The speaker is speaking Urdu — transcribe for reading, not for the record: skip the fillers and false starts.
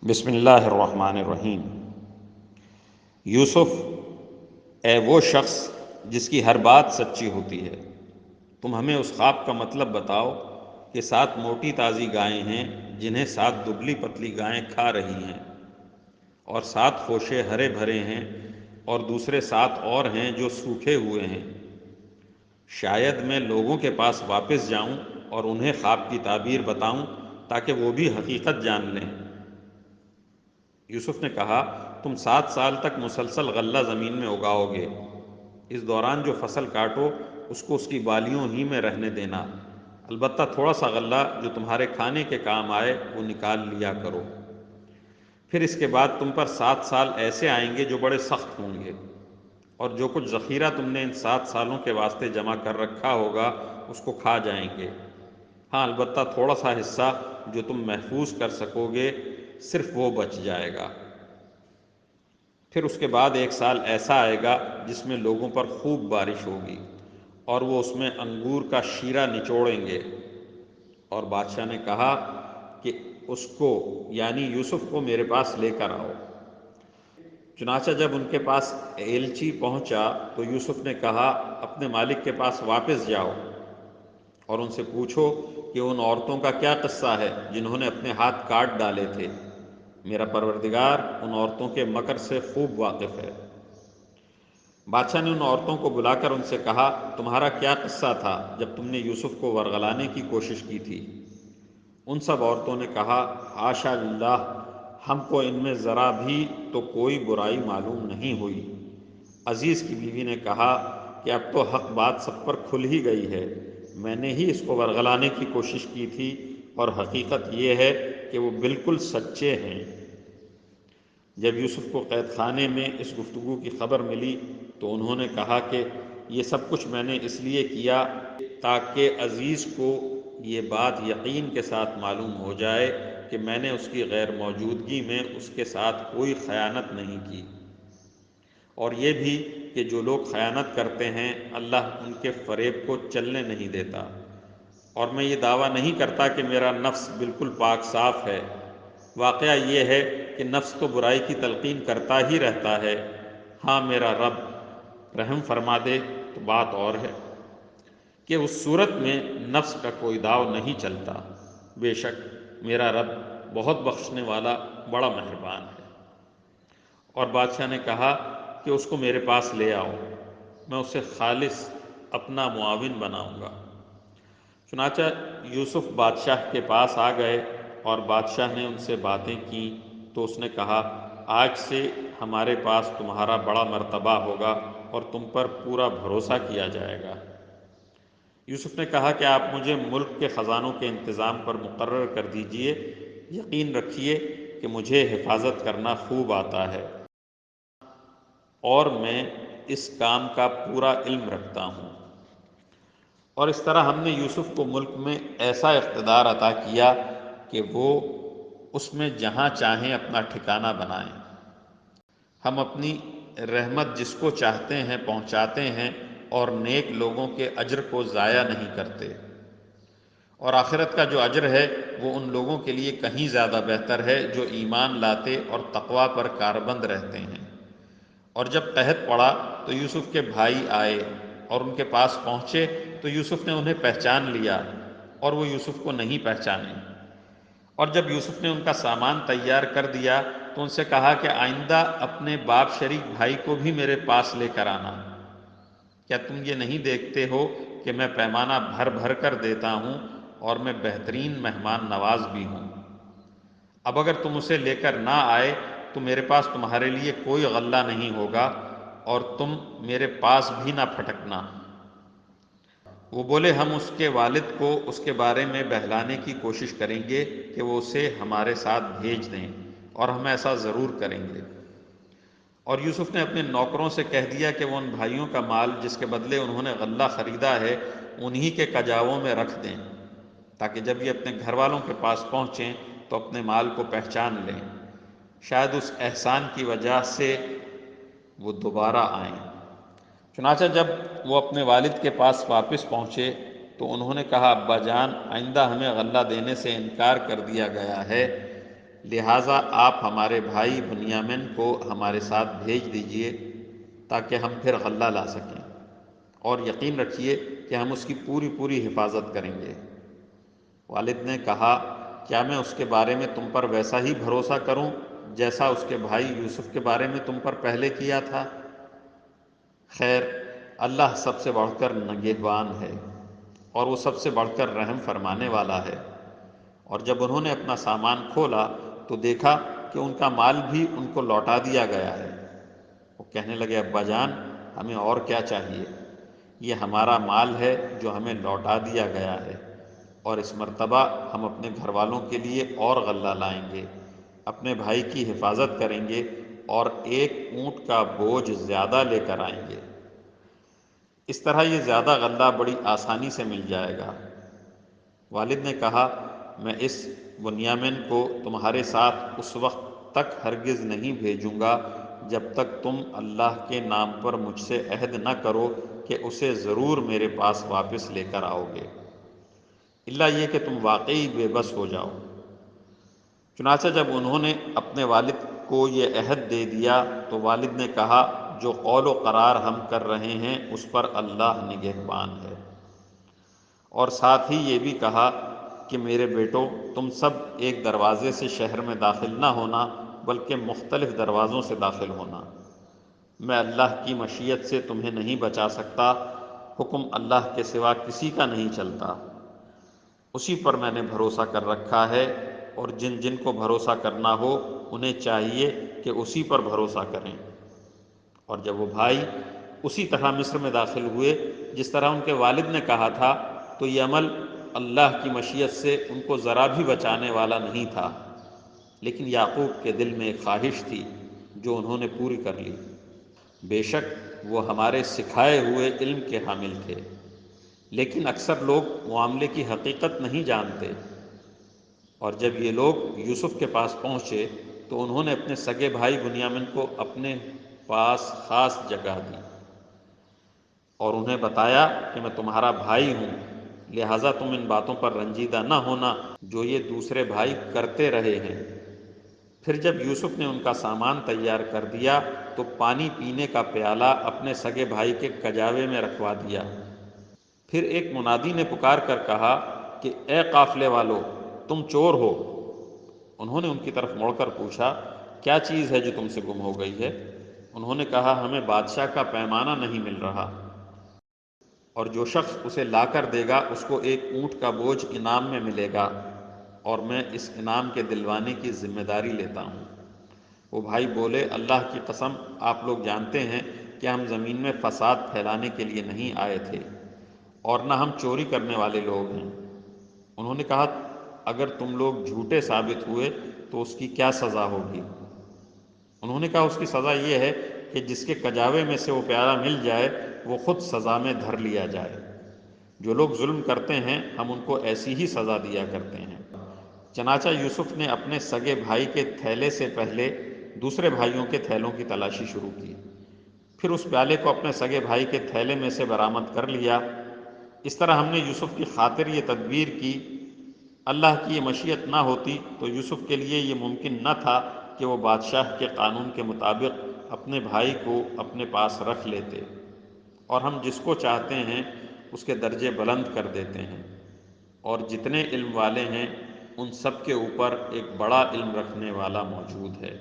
بسم اللہ الرحمن الرحیم۔ یوسف، اے وہ شخص جس کی ہر بات سچی ہوتی ہے، تم ہمیں اس خواب کا مطلب بتاؤ کہ 7 موٹی تازی گائیں ہیں جنہیں 7 دبلی پتلی گائیں کھا رہی ہیں، اور 7 خوشے ہرے بھرے ہیں اور دوسرے 7 اور ہیں جو سوکھے ہوئے ہیں۔ شاید میں لوگوں کے پاس واپس جاؤں اور انہیں خواب کی تعبیر بتاؤں تاکہ وہ بھی حقیقت جان لیں۔ یوسف نے کہا، تم 7 سال تک مسلسل غلہ زمین میں اگاؤ گے۔ اس دوران جو فصل کاٹو اس کو اس کی بالیوں ہی میں رہنے دینا، البتہ تھوڑا سا غلہ جو تمہارے کھانے کے کام آئے وہ نکال لیا کرو۔ پھر اس کے بعد تم پر 7 سال ایسے آئیں گے جو بڑے سخت ہوں گے، اور جو کچھ ذخیرہ تم نے ان 7 سالوں کے واسطے جمع کر رکھا ہوگا اس کو کھا جائیں گے۔ ہاں، البتہ تھوڑا سا حصہ جو تم محفوظ کر سکو گے صرف وہ بچ جائے گا۔ پھر اس کے بعد 1 سال ایسا آئے گا جس میں لوگوں پر خوب بارش ہوگی، اور وہ اس میں انگور کا شیرہ نچوڑیں گے۔ اور بادشاہ نے کہا کہ اس کو یعنی یوسف کو میرے پاس لے کر آؤ۔ چنانچہ جب ان کے پاس ایلچی پہنچا تو یوسف نے کہا، اپنے مالک کے پاس واپس جاؤ اور ان سے پوچھو کہ ان عورتوں کا کیا قصہ ہے جنہوں نے اپنے ہاتھ کاٹ ڈالے تھے۔ میرا پروردگار ان عورتوں کے مکر سے خوب واقف ہے۔ بادشاہ نے ان عورتوں کو بلا کر ان سے کہا، تمہارا کیا قصہ تھا جب تم نے یوسف کو ورغلانے کی کوشش کی تھی؟ ان سب عورتوں نے کہا، حاشا اللہ، ہم کو ان میں ذرا بھی تو کوئی برائی معلوم نہیں ہوئی۔ عزیز کی بیوی نے کہا کہ اب تو حق بات سب پر کھل ہی گئی ہے، میں نے ہی اس کو ورغلانے کی کوشش کی تھی، اور حقیقت یہ ہے کہ وہ بالکل سچے ہیں۔ جب یوسف کو قید خانے میں اس گفتگو کی خبر ملی تو انہوں نے کہا کہ یہ سب کچھ میں نے اس لیے کیا تاکہ عزیز کو یہ بات یقین کے ساتھ معلوم ہو جائے کہ میں نے اس کی غیر موجودگی میں اس کے ساتھ کوئی خیانت نہیں کی، اور یہ بھی کہ جو لوگ خیانت کرتے ہیں اللہ ان کے فریب کو چلنے نہیں دیتا۔ اور میں یہ دعویٰ نہیں کرتا کہ میرا نفس بالکل پاک صاف ہے، واقعہ یہ ہے کہ نفس تو برائی کی تلقین کرتا ہی رہتا ہے۔ ہاں، میرا رب رحم فرما دے تو بات اور ہے کہ اس صورت میں نفس کا کوئی داؤ نہیں چلتا۔ بے شک میرا رب بہت بخشنے والا بڑا مہربان ہے۔ اور بادشاہ نے کہا کہ اس کو میرے پاس لے آؤ، میں اسے خالص اپنا معاون بناؤں گا۔ چنانچہ یوسف بادشاہ کے پاس آ گئے اور بادشاہ نے ان سے باتیں کی تو اس نے کہا، آج سے ہمارے پاس تمہارا بڑا مرتبہ ہوگا اور تم پر پورا بھروسہ کیا جائے گا۔ یوسف نے کہا کہ آپ مجھے ملک کے خزانوں کے انتظام پر مقرر کر دیجئے، یقین رکھیے کہ مجھے حفاظت کرنا خوب آتا ہے، اور میں اس کام کا پورا علم رکھتا ہوں۔ اور اس طرح ہم نے یوسف کو ملک میں ایسا اقتدار عطا کیا کہ وہ اس میں جہاں چاہیں اپنا ٹھکانہ بنائیں۔ ہم اپنی رحمت جس کو چاہتے ہیں پہنچاتے ہیں، اور نیک لوگوں کے اجر کو ضائع نہیں کرتے۔ اور آخرت کا جو اجر ہے وہ ان لوگوں کے لیے کہیں زیادہ بہتر ہے جو ایمان لاتے اور تقوی پر کاربند رہتے ہیں۔ اور جب قحط پڑا تو یوسف کے بھائی آئے اور ان کے پاس پہنچے تو یوسف نے انہیں پہچان لیا اور وہ یوسف کو نہیں پہچانے۔ اور جب یوسف نے ان کا سامان تیار کر دیا تو ان سے کہا کہ آئندہ اپنے باپ شریک بھائی کو بھی میرے پاس لے کر آنا۔ کیا تم یہ نہیں دیکھتے ہو کہ میں پیمانہ بھر بھر کر دیتا ہوں اور میں بہترین مہمان نواز بھی ہوں؟ اب اگر تم اسے لے کر نہ آئے تو میرے پاس تمہارے لیے کوئی غلہ نہیں ہوگا اور تم میرے پاس بھی نہ پھٹکنا۔ وہ بولے، ہم اس کے والد کو اس کے بارے میں بہلانے کی کوشش کریں گے کہ وہ اسے ہمارے ساتھ بھیج دیں، اور ہم ایسا ضرور کریں گے۔ اور یوسف نے اپنے نوکروں سے کہہ دیا کہ وہ ان بھائیوں کا مال جس کے بدلے انہوں نے غلہ خریدا ہے انہی کے کجاووں میں رکھ دیں، تاکہ جب یہ اپنے گھر والوں کے پاس پہنچیں تو اپنے مال کو پہچان لیں، شاید اس احسان کی وجہ سے وہ دوبارہ آئیں۔ چنانچہ جب وہ اپنے والد کے پاس واپس پہنچے تو انہوں نے کہا، ابا جان، آئندہ ہمیں غلہ دینے سے انکار کر دیا گیا ہے، لہٰذا آپ ہمارے بھائی بنیامین کو ہمارے ساتھ بھیج دیجئے تاکہ ہم پھر غلہ لا سکیں، اور یقین رکھیے کہ ہم اس کی پوری پوری حفاظت کریں گے۔ والد نے کہا، کیا میں اس کے بارے میں تم پر ویسا ہی بھروسہ کروں جیسا اس کے بھائی یوسف کے بارے میں تم پر پہلے کیا تھا؟ خیر، اللہ سب سے بڑھ کر نگہبان ہے، اور وہ سب سے بڑھ کر رحم فرمانے والا ہے۔ اور جب انہوں نے اپنا سامان کھولا تو دیکھا کہ ان کا مال بھی ان کو لوٹا دیا گیا ہے۔ وہ کہنے لگے، ابا جان، ہمیں اور کیا چاہیے؟ یہ ہمارا مال ہے جو ہمیں لوٹا دیا گیا ہے، اور اس مرتبہ ہم اپنے گھر والوں کے لیے اور غلہ لائیں گے، اپنے بھائی کی حفاظت کریں گے، اور ایک اونٹ کا بوجھ زیادہ لے کر آئیں گے۔ اس طرح یہ زیادہ غلہ بڑی آسانی سے مل جائے گا۔ والد نے کہا، میں اس بنیامین کو تمہارے ساتھ اس وقت تک ہرگز نہیں بھیجوں گا جب تک تم اللہ کے نام پر مجھ سے عہد نہ کرو کہ اسے ضرور میرے پاس واپس لے کر آؤ گے، الا یہ کہ تم واقعی بے بس ہو جاؤ۔ چنانچہ جب انہوں نے اپنے والد کو یہ عہد دے دیا تو والد نے کہا، جو قول و قرار ہم کر رہے ہیں اس پر اللہ نگہبان ہے۔ اور ساتھ ہی یہ بھی کہا کہ میرے بیٹو، تم سب ایک دروازے سے شہر میں داخل نہ ہونا بلکہ مختلف دروازوں سے داخل ہونا۔ میں اللہ کی مشیت سے تمہیں نہیں بچا سکتا، حکم اللہ کے سوا کسی کا نہیں چلتا، اسی پر میں نے بھروسہ کر رکھا ہے، اور جن جن کو بھروسہ کرنا ہو انہیں چاہیے کہ اسی پر بھروسہ کریں۔ اور جب وہ بھائی اسی طرح مصر میں داخل ہوئے جس طرح ان کے والد نے کہا تھا، تو یہ عمل اللہ کی مشیت سے ان کو ذرا بھی بچانے والا نہیں تھا، لیکن یعقوب کے دل میں ایک خواہش تھی جو انہوں نے پوری کر لی۔ بے شک وہ ہمارے سکھائے ہوئے علم کے حامل تھے، لیکن اکثر لوگ معاملے کی حقیقت نہیں جانتے۔ اور جب یہ لوگ یوسف کے پاس پہنچے تو انہوں نے اپنے سگے بھائی بنیامین کو اپنے پاس خاص جگہ دی، اور انہیں بتایا کہ میں تمہارا بھائی ہوں، لہٰذا تم ان باتوں پر رنجیدہ نہ ہونا جو یہ دوسرے بھائی کرتے رہے ہیں۔ پھر جب یوسف نے ان کا سامان تیار کر دیا تو پانی پینے کا پیالہ اپنے سگے بھائی کے کجاوے میں رکھوا دیا۔ پھر ایک منادی نے پکار کر کہا کہ اے قافلے والو، تم چور ہو۔ انہوں نے ان کی طرف مڑ کر پوچھا، کیا چیز ہے جو تم سے گم ہو گئی ہے؟ انہوں نے کہا، ہمیں بادشاہ کا پیمانہ نہیں مل رہا، اور جو شخص اسے لا کر دے گا اس کو ایک اونٹ کا بوجھ انعام میں ملے گا، اور میں اس انعام کے دلوانے کی ذمہ داری لیتا ہوں۔ وہ بھائی بولے، اللہ کی قسم، آپ لوگ جانتے ہیں کہ ہم زمین میں فساد پھیلانے کے لیے نہیں آئے تھے، اور نہ ہم چوری کرنے والے لوگ ہیں۔ انہوں نے کہا، اگر تم لوگ جھوٹے ثابت ہوئے تو اس کی کیا سزا ہوگی؟ انہوں نے کہا، اس کی سزا یہ ہے کہ جس کے کجاوے میں سے وہ پیالہ مل جائے وہ خود سزا میں دھر لیا جائے۔ جو لوگ ظلم کرتے ہیں ہم ان کو ایسی ہی سزا دیا کرتے ہیں۔ چنانچہ یوسف نے اپنے سگے بھائی کے تھیلے سے پہلے دوسرے بھائیوں کے تھیلوں کی تلاشی شروع کی، پھر اس پیالے کو اپنے سگے بھائی کے تھیلے میں سے برآمد کر لیا۔ اس طرح ہم نے یوسف کی خاطر یہ تدبیر کی، اللہ کی یہ مشیت نہ ہوتی تو یوسف کے لیے یہ ممکن نہ تھا کہ وہ بادشاہ کے قانون کے مطابق اپنے بھائی کو اپنے پاس رکھ لیتے، اور ہم جس کو چاہتے ہیں اس کے درجے بلند کر دیتے ہیں، اور جتنے علم والے ہیں ان سب کے اوپر ایک بڑا علم رکھنے والا موجود ہے۔